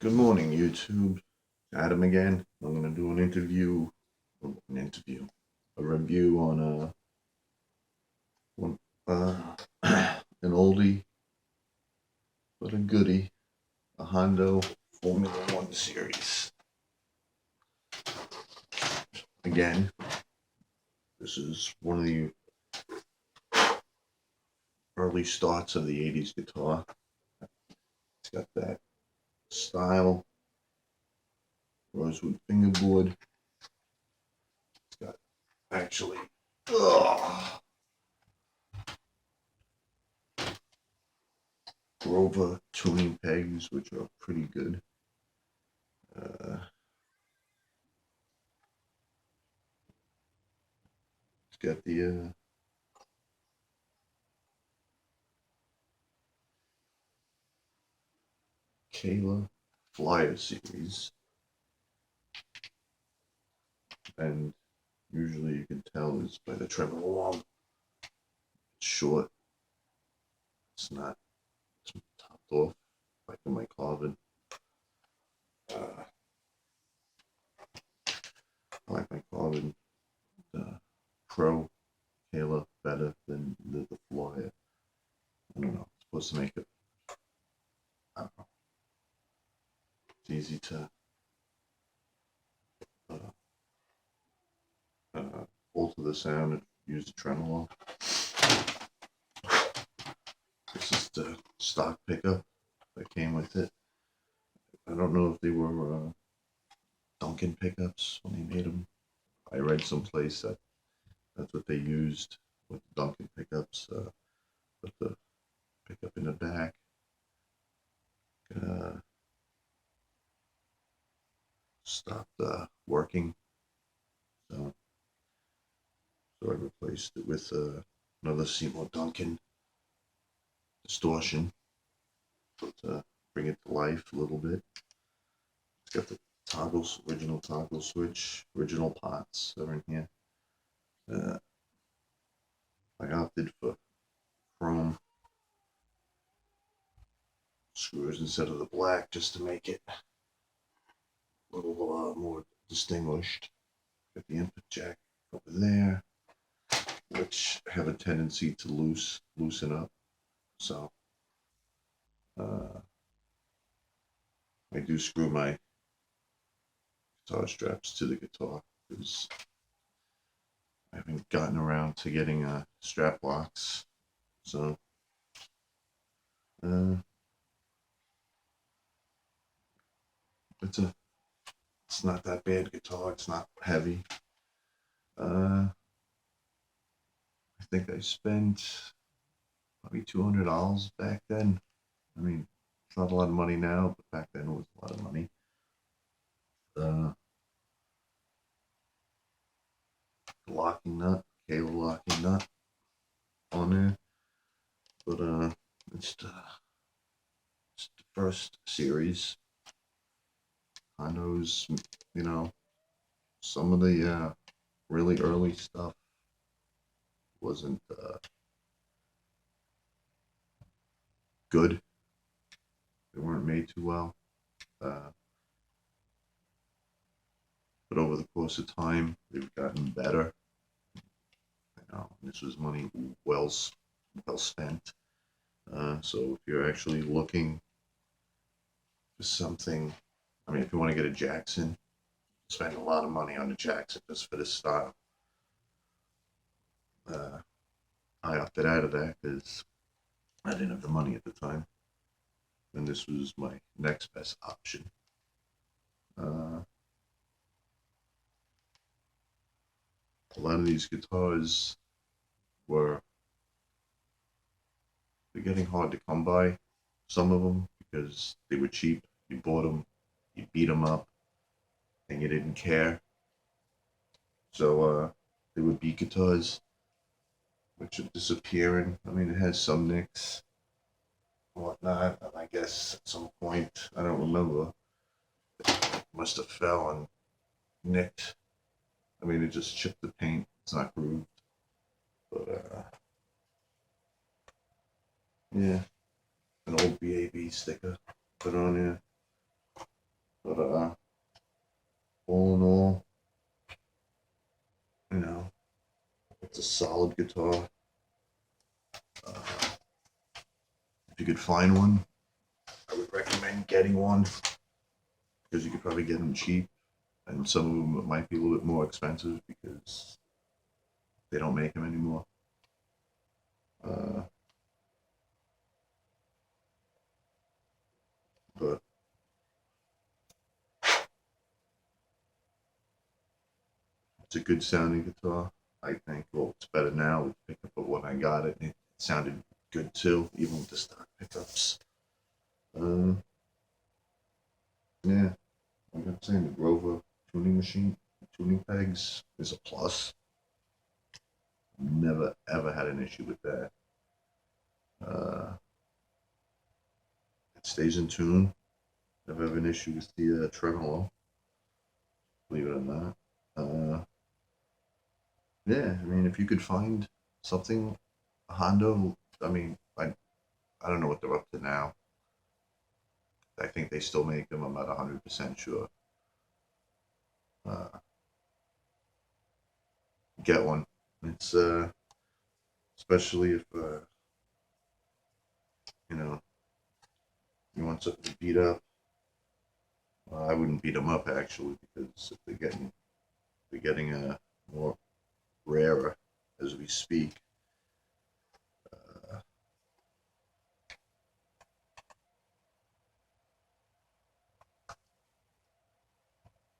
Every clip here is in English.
Good morning, YouTube. Adam again. I'm gonna do a review on one, an oldie but a goodie, a Hondo Formula One series. Again, this is one of the early starts of the '80s guitar. It's got that style, rosewood fingerboard. It's got actually. Ugh, Grover tuning pegs, which are pretty good. It's got the Kayla Flyer series, and usually you can tell is by the tremolo arm. It's short. It's not topped off like in my carbon. Uh, I like my carbon Pro Kayla better than the Flyer. I don't know. It's supposed to make it. I don't know. It's easy to uh, alter the sound and use the tremolo. This is the stock pickup that came with it. I don't know if they were Duncan pickups when they made them. I read someplace that that's what they used with the Duncan pickups. Put the pickup in the back. Stopped working, so I replaced it with another Seymour Duncan distortion to bring it to life a little bit. It's got the original toggle switch, original pots are in here. I opted for chrome screws instead of the black just to make it a little more distinguished. Got the input jack over there, which have a tendency to loosen up. So I do screw my guitar straps to the guitar because I haven't gotten around to getting strap locks. So it's not that bad guitar. It's not heavy. I think I spent probably $200 back then. I mean, it's not a lot of money now, but back then it was a lot of money. The locking nut, cable locking nut on there, but it's the first series. Hondo's, some of the really early stuff wasn't good. They weren't made too well. But over the course of time, they've gotten better. This was money well spent. So if you're actually looking for something, I mean, if you want to get a Jackson, spend a lot of money on a Jackson just for this style. I opted out of that because I didn't have the money at the time, and this was my next best option. A lot of these guitars they're getting hard to come by, some of them, because they were cheap. You bought them, you beat them up, and you didn't care. So they were beat guitars, which are disappearing. I mean, it has some nicks and whatnot, and I guess at some point, I don't remember, it must have fell and nicked. I mean, it just chipped the paint. It's not grooved. But yeah, an old BAB sticker put on here. But all in all, you know, it's a solid guitar. If you could find one, I would recommend getting one because you could probably get them cheap, and some of them might be a little bit more expensive because they don't make them anymore. But it's a good sounding guitar, I think. Well, it's better now with the pickup, but when I got it, it sounded good too, even with the stock pickups. Yeah, like I'm saying, the Grover tuning machine, tuning pegs is a plus. Never ever had an issue with that. It stays in tune. Never have an issue with the tremolo, believe it or not. Yeah, I mean, if you could find something, a Hondo, I mean, I don't know what they're up to now. I think they still make them. I'm not 100% sure. Uh, get one. It's especially if you know you want something to beat up. I wouldn't beat them up actually because if they're getting more rarer as we speak.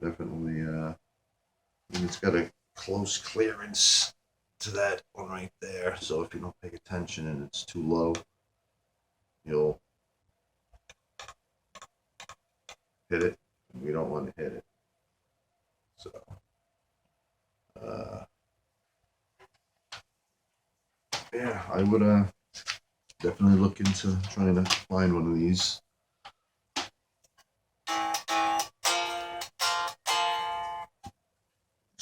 Definitely, it's got a close clearance to that one right there. So if you don't pay attention and it's too low, you'll hit it. We don't want to hit it. So, yeah, I would definitely look into trying to find one of these.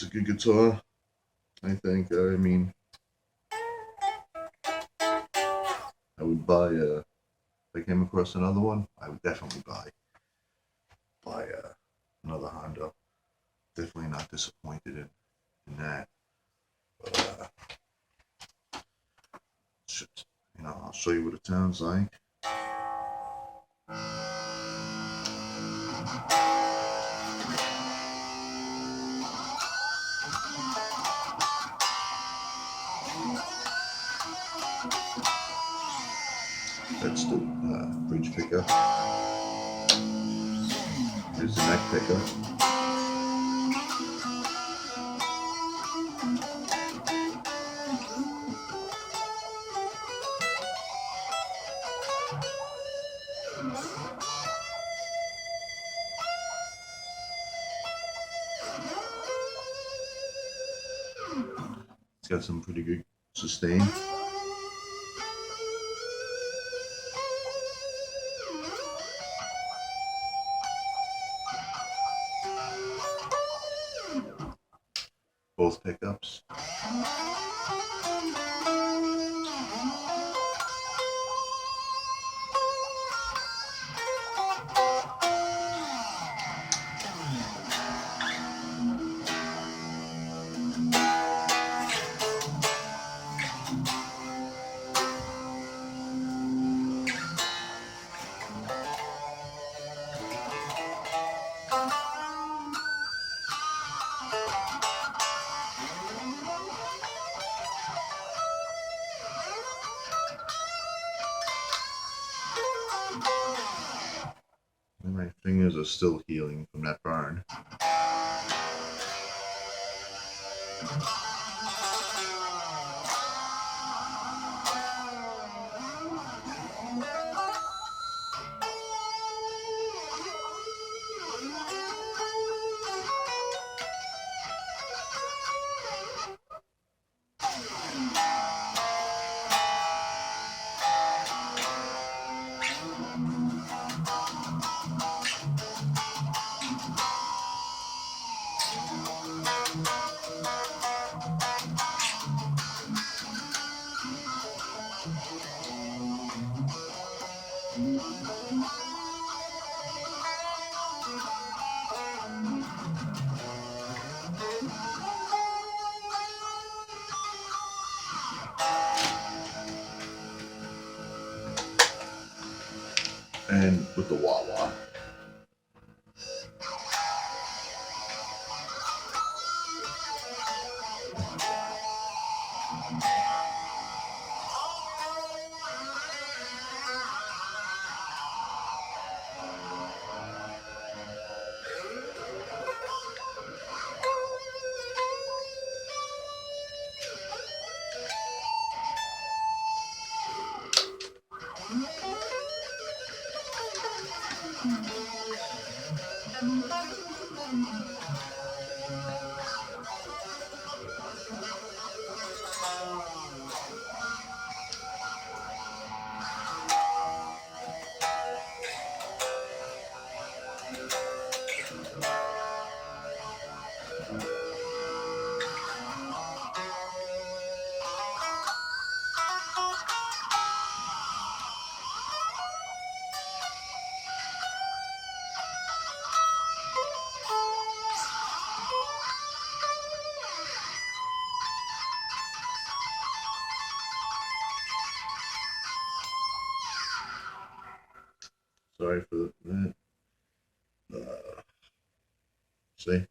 It's a good guitar, I think. I mean, I would buy if I came across another one, I would definitely buy another Hondo. Definitely not disappointed in that. But I'll show you what it sounds like. That's the bridge pickup. Here's the neck pickup. It's got some pretty good sustain. Both pickups. And my fingers are still healing from that burn. with the Wawa. Sorry for that. See?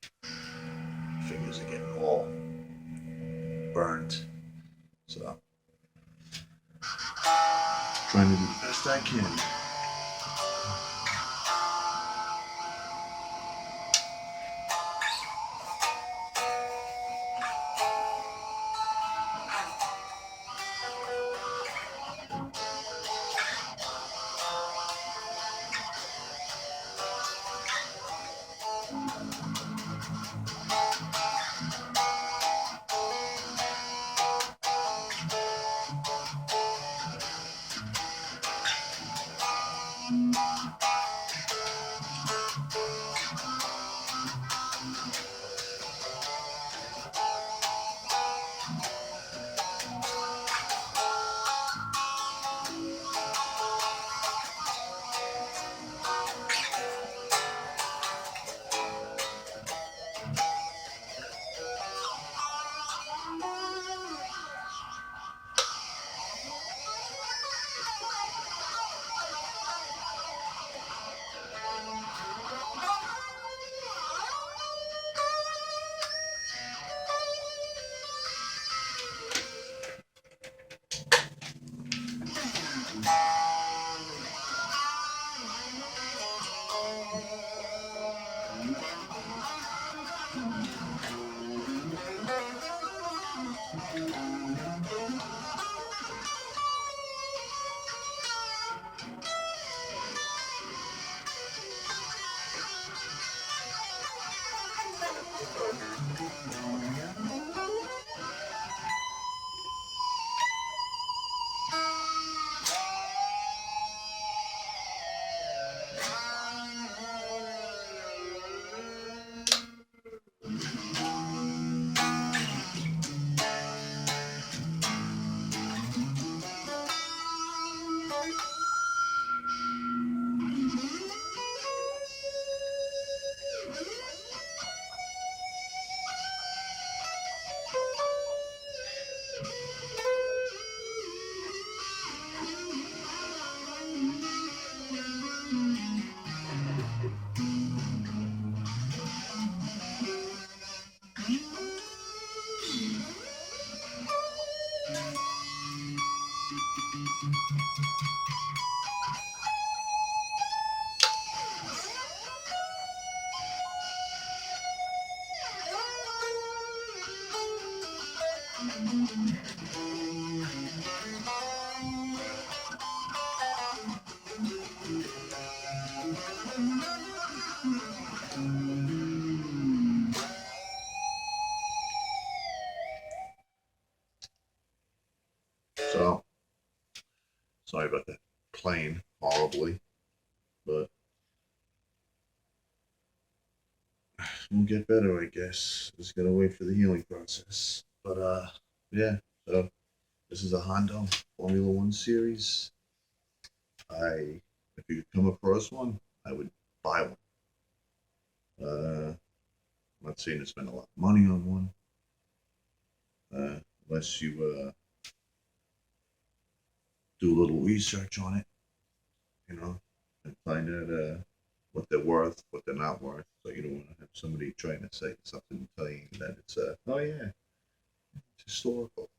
Fingers are getting all burnt. So, trying to do the best I can. So, sorry about that playing horribly, but we'll get better, I guess. Just gotta wait for the healing process. But yeah. So this is a Hondo Formula One series. If you come across one, I would buy one. I'm not saying to spend a lot of money on one, unless you do a little research on it, you know, and find out what they're worth, what they're not worth. So you don't want to have somebody trying to say something and tell you that it's oh yeah, it's historical.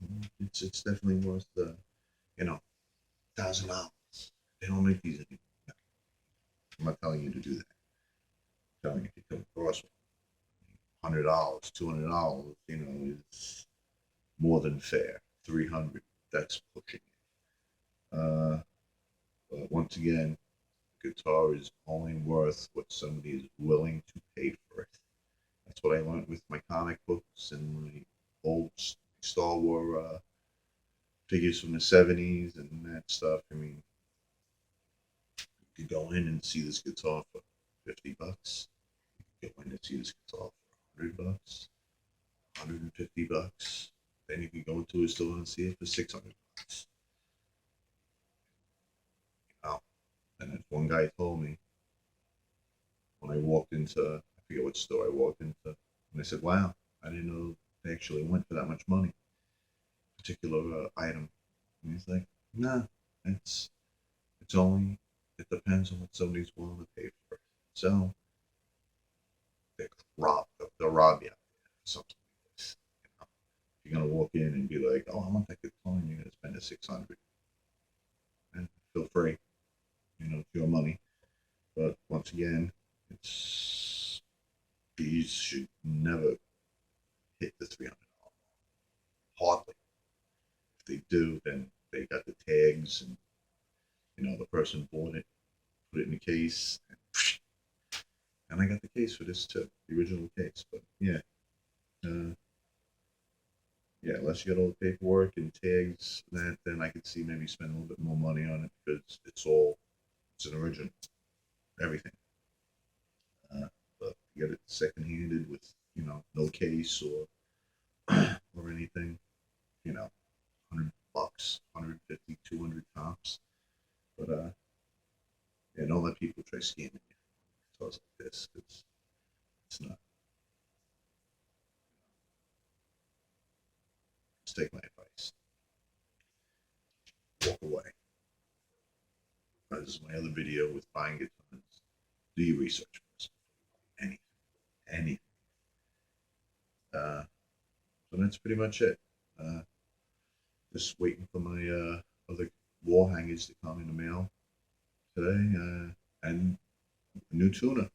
It's definitely worth you know $1,000. They don't make these anymore. No, I'm not telling you to do that. I'm telling you if you come across $100, $200, is more than fair. 300, that's pushing it. But once again, guitar is only worth what somebody is willing to pay for it. That's what I learned with my comic books and my old Star Wars figures from the '70s and that stuff. I mean, you could go in and see this guitar for $50. You could go in and see this guitar for $100, $150. Then you could go into a store and see it for $600. You know? And as one guy told me when I walked into, I forget what store I walked into, and I said, "Wow, I didn't know they actually went for that much money, particular item." And he's like, "Nah, it's it's only it depends on what somebody's willing to pay for it. So they'll rob you for something like this. You know? You're gonna walk in and be like, "Oh, I want that guitar," and you're gonna spend the 600. And feel free, it's your money. But once again, it's these should never hit the $300. Hardly. If they do, then they got the tags, and the person bought it, put it in the case, and I got the case for this too, the original case. But yeah, uh, yeah, unless you got all the paperwork and tags, then I could see maybe spend a little bit more money on it because it's an original, everything. But you get it second-handed with no case or anything, 100 bucks, 150, 200 tops. But yeah, don't let people try scamming you. Toys like this. It's not. Just take my advice. Walk away. This is my other video with buying guitars. Do your research first. Anything. Anything. So that's pretty much it. Uh, just waiting for my other wall hangers to come in the mail today, and a new tuner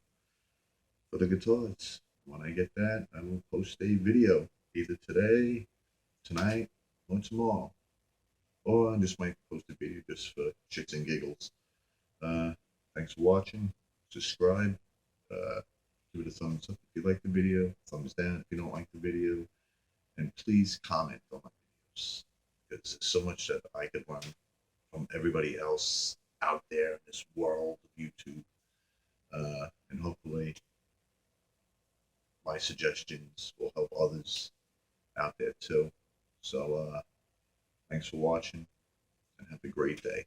for the guitars. When I get that, I will post a video either today, tonight, or tomorrow. Or I just might post a video just for shits and giggles. Thanks for watching. Subscribe. Uh, give it a thumbs up if you like the video. Thumbs down if you don't like the video. And please comment on my videos. Because there's so much that I could learn from everybody else out there in this world of YouTube. And hopefully my suggestions will help others out there too. So thanks for watching and have a great day.